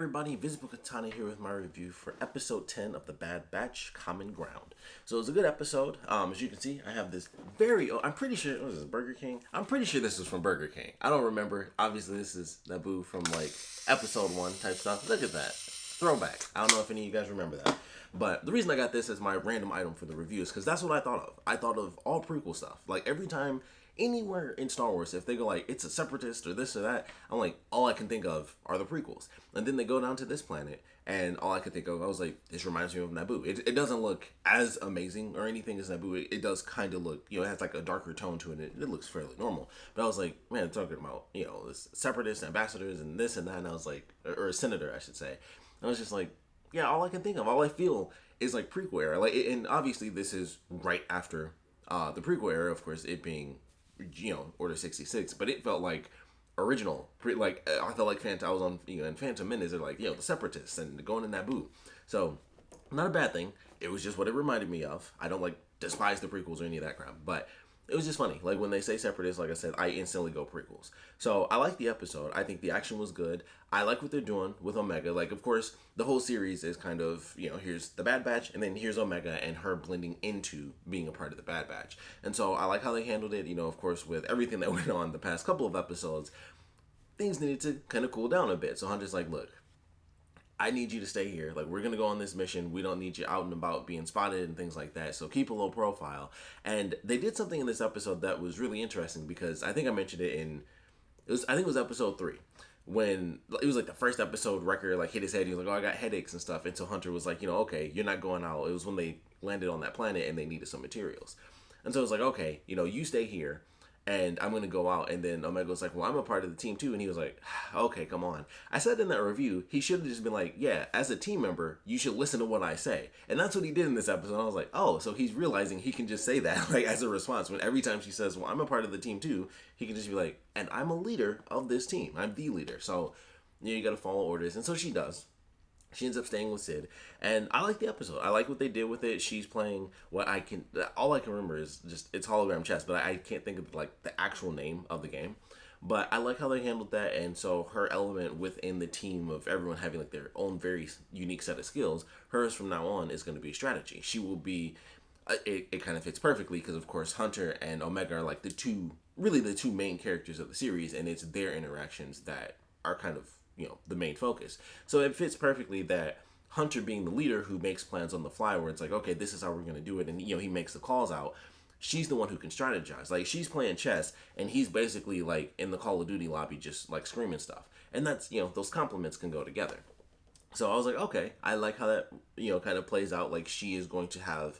Everybody, Invisiblekatana here with my review for episode 10 of The Bad Batch Common Ground. So it was a good episode. As you can see, I have this I'm pretty sure, what is this, Burger King? I'm pretty sure this is from Burger King. I don't remember. Obviously, this is Naboo from like episode 1 type stuff. Look at that. Throwback. I don't know if any of you guys remember that. But the reason I got this as my random item for the review is because that's what I thought of. I thought of all prequel stuff. Like every time anywhere in Star Wars, if they go like it's a separatist or this or that, I'm like, all I can think of are the prequels. And then they go down to this planet, and all I could think of, I was like, this reminds me of Naboo. It doesn't look as amazing or anything as Naboo. It does kind of look, it has like a darker tone to it. It looks fairly normal. But I was like, man, talking about this separatist ambassadors and this and that, and I was like, or a senator, I should say. I was just like, yeah, all I can think of, all I feel is like prequel era. Like, and obviously this is right after the prequel era, of course, it being Order 66, but it felt like original. I felt like I was on in Phantom Menace. They're like the separatists and going to Naboo, so not a bad thing. It was just what it reminded me of. I don't like despise the prequels or any of that crap, but it was just funny. Like when they say separatists, like I said, I instantly go prequels. So I like the episode. I think the action was good. I like what they're doing with Omega. Like, of course, the whole series is kind of, here's the Bad Batch, and then here's Omega and her blending into being a part of the Bad Batch. And so I like how they handled it. Of course, with everything that went on the past couple of episodes, things needed to kind of cool down a bit. So Hunter's like, look, I need you to stay here. Like, we're going to go on this mission. We don't need you out and about being spotted and things like that. So keep a low profile. And they did something in this episode that was really interesting because I think I mentioned it I think it was episode 3. When it was like the first episode, Wrecker like hit his head. He was like, oh, I got headaches and stuff. And so Hunter was like, okay, you're not going out. It was when they landed on that planet and they needed some materials. And so it was like, okay, you stay here. And I'm going to go out. And then Omega was like, well, I'm a part of the team too. And he was like, okay, come on. I said in that review, he should have just been like, yeah, as a team member, you should listen to what I say. And that's what he did in this episode. I was like, oh, so he's realizing he can just say that like as a response. When every time she says, well, I'm a part of the team too, he can just be like, and I'm a leader of this team. I'm the leader. So, you got to follow orders. And so she does. She ends up staying with Sid, and I like the episode. I like what they did with it. She's playing all I can remember is just it's hologram chess, but I can't think of like the actual name of the game. But I like how they handled that, and so her element within the team of everyone having like their own very unique set of skills, hers from now on is going to be strategy. She will be, it kind of fits perfectly because of course Hunter and Omega are like the two main characters of the series, and it's their interactions that are kind of the main focus. So it fits perfectly that Hunter being the leader who makes plans on the fly where it's like, okay, this is how we're going to do it. And, he makes the calls out. She's the one who can strategize. Like, she's playing chess and he's basically like in the Call of Duty lobby just like screaming stuff. And that's, those compliments can go together. So I was like, okay, I like how that, kind of plays out. Like she is going to have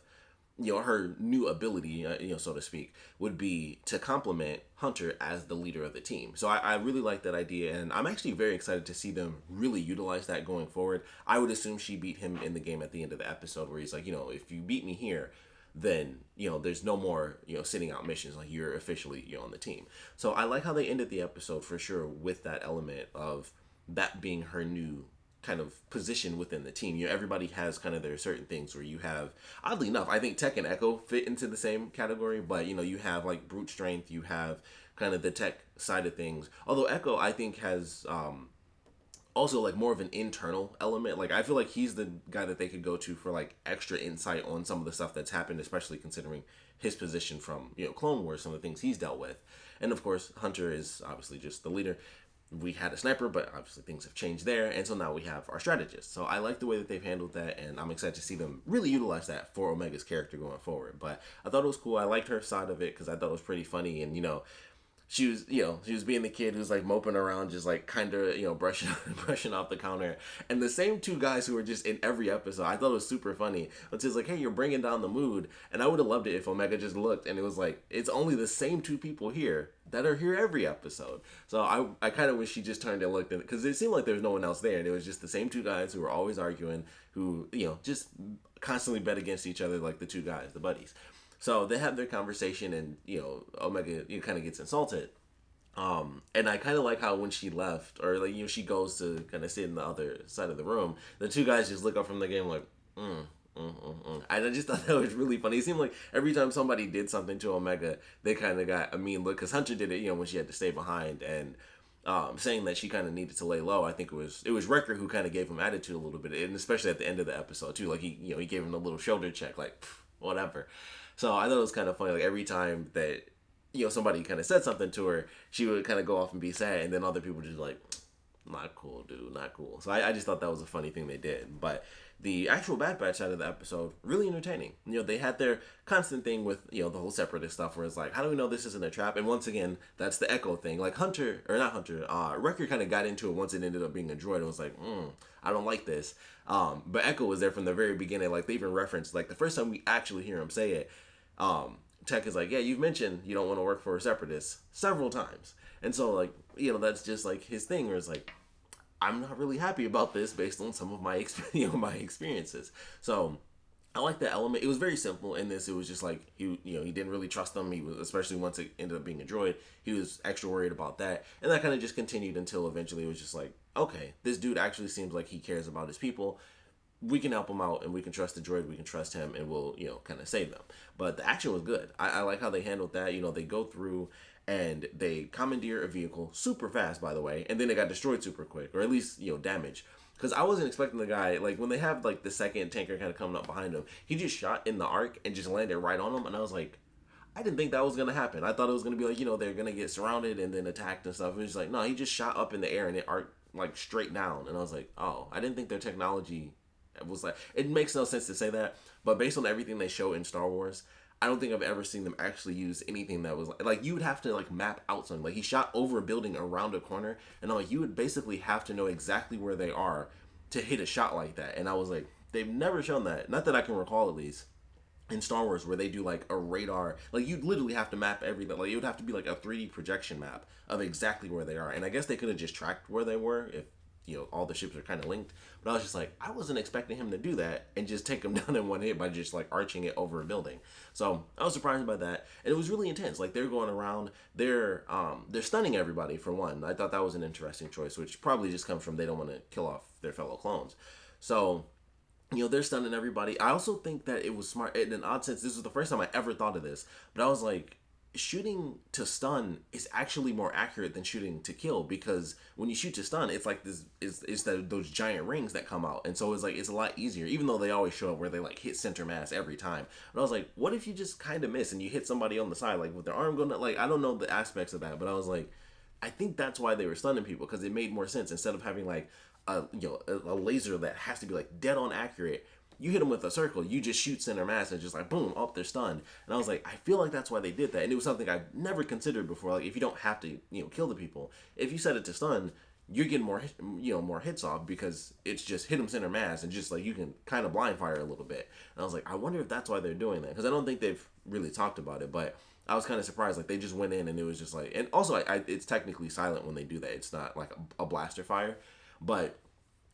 her new ability, so to speak, would be to complement Hunter as the leader of the team. So I really like that idea, and I'm actually very excited to see them really utilize that going forward. I would assume she beat him in the game at the end of the episode where he's like, if you beat me here, then, there's no more, sitting out missions. Like, you're officially, on the team. So I like how they ended the episode for sure with that element of that being her new kind of position within the team. Everybody has kind of their certain things where you have, oddly enough, I think Tech and Echo fit into the same category, but you have like brute strength, you have kind of the tech side of things. Although Echo, I think, has also like more of an internal element. Like I feel like he's the guy that they could go to for like extra insight on some of the stuff that's happened, especially considering his position from Clone Wars, some of the things he's dealt with. And of course Hunter is obviously just the leader. We had a sniper, but obviously things have changed there, and so now we have our strategist. So I like the way that they've handled that, and I'm excited to see them really utilize that for Omega's character going forward. But I thought it was cool. I liked her side of it because I thought it was pretty funny, and she was being the kid who's like moping around, just like kind of brushing off the counter. And the same two guys who were just in every episode, I thought it was super funny. It's just like, hey, you're bringing down the mood. And I would have loved it if Omega just looked and it was like, it's only the same two people here that are here every episode. So I kind of wish she just turned and looked at it, because it seemed like there was no one else there, and it was just the same two guys who were always arguing, who just constantly bet against each other, like the two guys, the buddies. So they have their conversation, and Omega kind of gets insulted. And I kind of like how when she left, or like she goes to kind of sit in the other side of the room, the two guys just look up from the game like, I just thought that was really funny. It seemed like every time somebody did something to Omega, they kind of got a mean look, because Hunter did it, when she had to stay behind, and saying that she kind of needed to lay low. I think it was Wrecker who kind of gave him attitude a little bit, and especially at the end of the episode too. Like he gave him a little shoulder check, like whatever. So I thought it was kind of funny. Like every time that somebody kind of said something to her, she would kind of go off and be sad, and then other people just like, not cool, dude, not cool. So I just thought that was a funny thing they did. But the actual Bad Batch side of the episode, really entertaining. They had their constant thing with, the whole separatist stuff where it's like, how do we know this isn't a trap? And once again, that's the Echo thing. Like Wrecker kind of got into it once it ended up being a droid and was like, I don't like this. But Echo was there from the very beginning. Like they even referenced, like the first time we actually hear him say it, Tech is like, yeah, you've mentioned you don't want to work for a separatist several times. And so like, that's just like his thing where it's like, I'm not really happy about this based on some of my my experiences. So I like that element. It was very simple in this. It was just like he didn't really trust them. He was, especially once it ended up being a droid, he was extra worried about that, and that kind of just continued until eventually it was just like, okay, this dude actually seems like he cares about his people. We can help him out, and we can trust the droid. We can trust him, and we'll kind of save them. But the action was good. I like how they handled that. They go through and they commandeer a vehicle super fast, by the way, and then it got destroyed super quick, or at least damaged. Because I wasn't expecting the guy, like when they have like the second tanker kind of coming up behind him, he just shot in the arc and just landed right on him, and I was like, I didn't think that was gonna happen. I thought it was gonna be like they're gonna get surrounded and then attacked and stuff. It was like, no, he just shot up in the air and it arced like straight down, and I was like, oh, I didn't think their technology was like, it makes no sense to say that, but based on everything they show in Star Wars, I don't think I've ever seen them actually use anything that was like you would have to like map out something. Like he shot over a building around a corner, and I'm like, you would basically have to know exactly where they are to hit a shot like that. And I was like, they've never shown that, not that I can recall at least, in Star Wars where they do like a radar. Like you'd literally have to map everything. Like it would have to be like a 3D projection map of exactly where they are. And I guess they could have just tracked where they were if all the ships are kind of linked. But I was just like, I wasn't expecting him to do that and just take them down in one hit by just like arching it over a building. So I was surprised by that, and it was really intense. Like they're going around, they're stunning everybody for one. I thought that was an interesting choice, which probably just comes from they don't want to kill off their fellow clones. So they're stunning everybody. I also think that it was smart in an odd sense. This was the first time I ever thought of this, but I was like, shooting to stun is actually more accurate than shooting to kill, because when you shoot to stun, it's like this is those giant rings that come out, and so it's like it's a lot easier, even though they always show up where they like hit center mass every time. But I was like, what if you just kind of miss and you hit somebody on the side, like with their arm going, like I don't know the aspects of that, but I was like, I think that's why they were stunning people, because it made more sense instead of having like a laser that has to be like dead on accurate. You hit them with a circle, you just shoot center mass and just like boom, up they're stunned. And I was like, I feel like that's why they did that. And it was something I've never considered before. Like if you don't have to, kill the people, if you set it to stun, you're getting more hits off, because it's just hit them center mass and just like you can kind of blind fire a little bit. And I was like, I wonder if that's why they're doing that, because I don't think they've really talked about it. But I was kind of surprised. Like they just went in and it was just like, and also it's technically silent when they do that. It's not like a blaster fire, but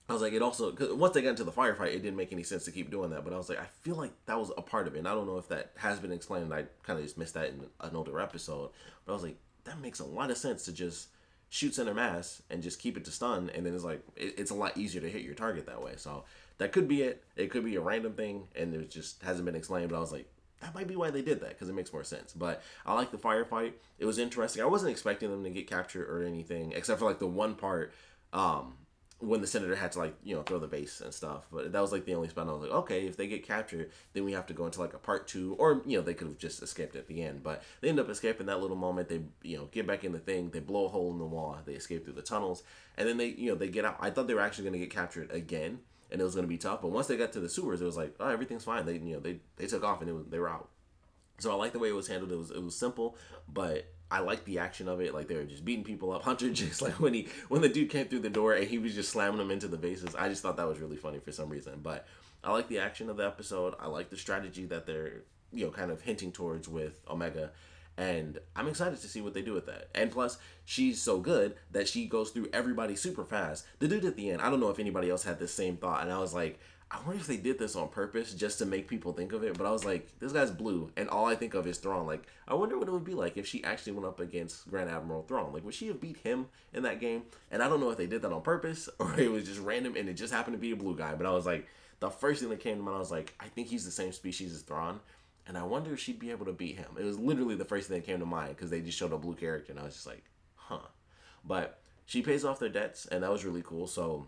I was like, it also, cause once they got into the firefight, it didn't make any sense to keep doing that. But I was like, I feel like that was a part of it. And I don't know if that has been explained. I kind of just missed that in an older episode. But I was like, that makes a lot of sense to just shoot center mass and just keep it to stun. And then it's like, it's a lot easier to hit your target that way. So that could be it. It could be a random thing and it just hasn't been explained. But I was like, that might be why they did that, because it makes more sense. But I like the firefight. It was interesting. I wasn't expecting them to get captured or anything, except for like the one part, when the senator had to like throw the base and stuff. But that was like the only spot I was like, okay, if they get captured, then we have to go into like a part 2, or they could have just escaped at the end. But they end up escaping that little moment. They get back in the thing, they blow a hole in the wall, they escape through the tunnels, and then they they get out. I thought they were actually going to get captured again, and it was going to be tough. But once they got to the sewers, it was like, oh, everything's fine. They they took off and they were out. So I like the way it was handled. It was simple, but I like the action of it. Like they were just beating people up. Hunter just like when the dude came through the door and he was just slamming them into the bases. I just thought that was really funny for some reason. But I like the action of the episode. I like the strategy that they're kind of hinting towards with Omega. And I'm excited to see what they do with that. And plus, she's so good that she goes through everybody super fast. The dude at the end, I don't know if anybody else had the same thought. And I was like, I wonder if they did this on purpose just to make people think of it. But I was like, this guy's blue, and all I think of is Thrawn. Like, I wonder what it would be like if she actually went up against Grand Admiral Thrawn. Like, would she have beat him in that game? And I don't know if they did that on purpose or it was just random and it just happened to be a blue guy. But I was like, the first thing that came to mind, I was like, I think he's the same species as Thrawn. And I wonder if she'd be able to beat him. It was literally the first thing that came to mind because they just showed a blue character, and I was just like, huh. But she pays off their debts, and that was really cool. So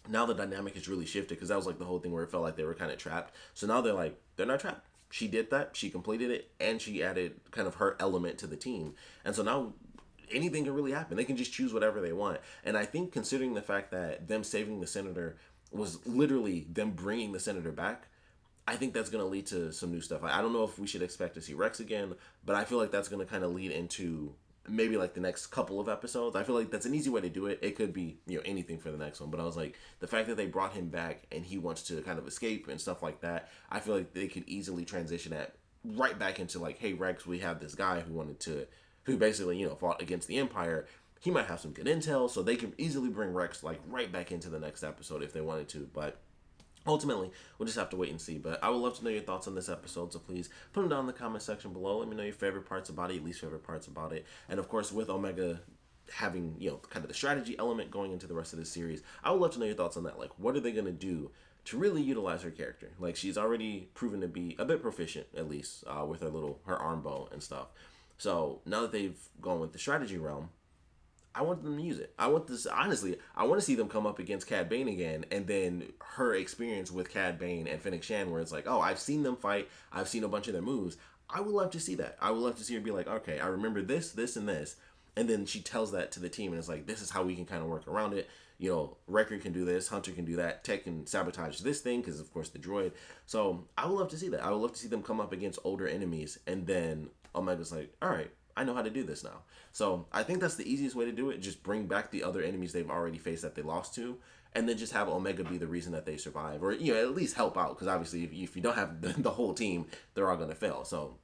now the dynamic has really shifted because that was like the whole thing where it felt like they were kind of trapped. So now they're not trapped. She did that, she completed it, and she added kind of her element to the team. And so now anything can really happen. They can just choose whatever they want. And I think considering the fact that them saving the senator was literally them bringing the senator back, I think that's going to lead to some new stuff. I don't know if we should expect to see Rex again, but I feel like that's going to kind of lead into maybe like the next couple of episodes. I feel like that's an easy way to do it. It could be, anything for the next one, but I was like, the fact that they brought him back and he wants to kind of escape and stuff like that, I feel like they could easily transition that right back into like, hey Rex, we have this guy who basically, fought against the Empire. He might have some good intel, so they can easily bring Rex like right back into the next episode if they wanted to, but ultimately, we'll just have to wait and see. But I would love to know your thoughts on this episode, so please put them down in the comment section below. Let me know your favorite parts about it, your least favorite parts about it. And of course, with Omega having, kind of the strategy element going into the rest of the series, I would love to know your thoughts on that. Like, what are they going to do to really utilize her character? Like, she's already proven to be a bit proficient, at least, with her arm bow and stuff. So now that they've gone with the strategy realm, I want them to use it. I want this, honestly, I want to see them come up against Cad Bane again, and then her experience with Cad Bane and Fennec Shan, where it's like, oh, I've seen them fight, I've seen a bunch of their moves. I would love to see that. I would love to see her be like, okay, I remember this, this, and this. And then she tells that to the team, and it's like, this is how we can kind of work around it. Wrecker can do this, Hunter can do that, Tech can sabotage this thing, because of course the droid. So I would love to see that. I would love to see them come up against older enemies, and then Omega's like, all right, I know how to do this now. So I think that's the easiest way to do it. Just bring back the other enemies they've already faced that they lost to, and then just have Omega be the reason that they survive, or at least help out. Because obviously, if you don't have the whole team, they're all gonna fail. So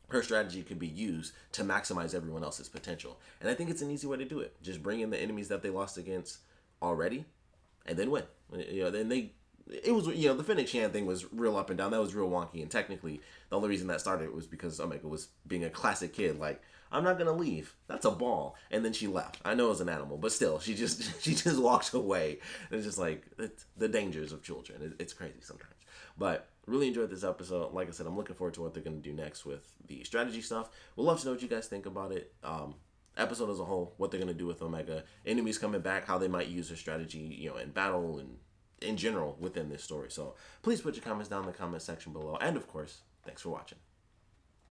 her strategy could be used to maximize everyone else's potential, and I think it's an easy way to do it. Just bring in the enemies that they lost against already, and then win. Then it was, the Fennec Shan thing was real up and down. That was real wonky, and technically the only reason that started was because Omega was being a classic kid, like, I'm not gonna leave, that's a ball, and then she left. I know it was an animal, but still, she just walked away. And it's just like, it's the dangers of children. It's crazy sometimes. But really enjoyed this episode. Like I said, I'm looking forward to what they're gonna do next with the strategy stuff. We'd love to know what you guys think about it. Episode as a whole, what they're gonna do with Omega, enemies coming back, how they might use their strategy, in battle and in general within this story. So please put your comments down in the comment section below. And of course, thanks for watching.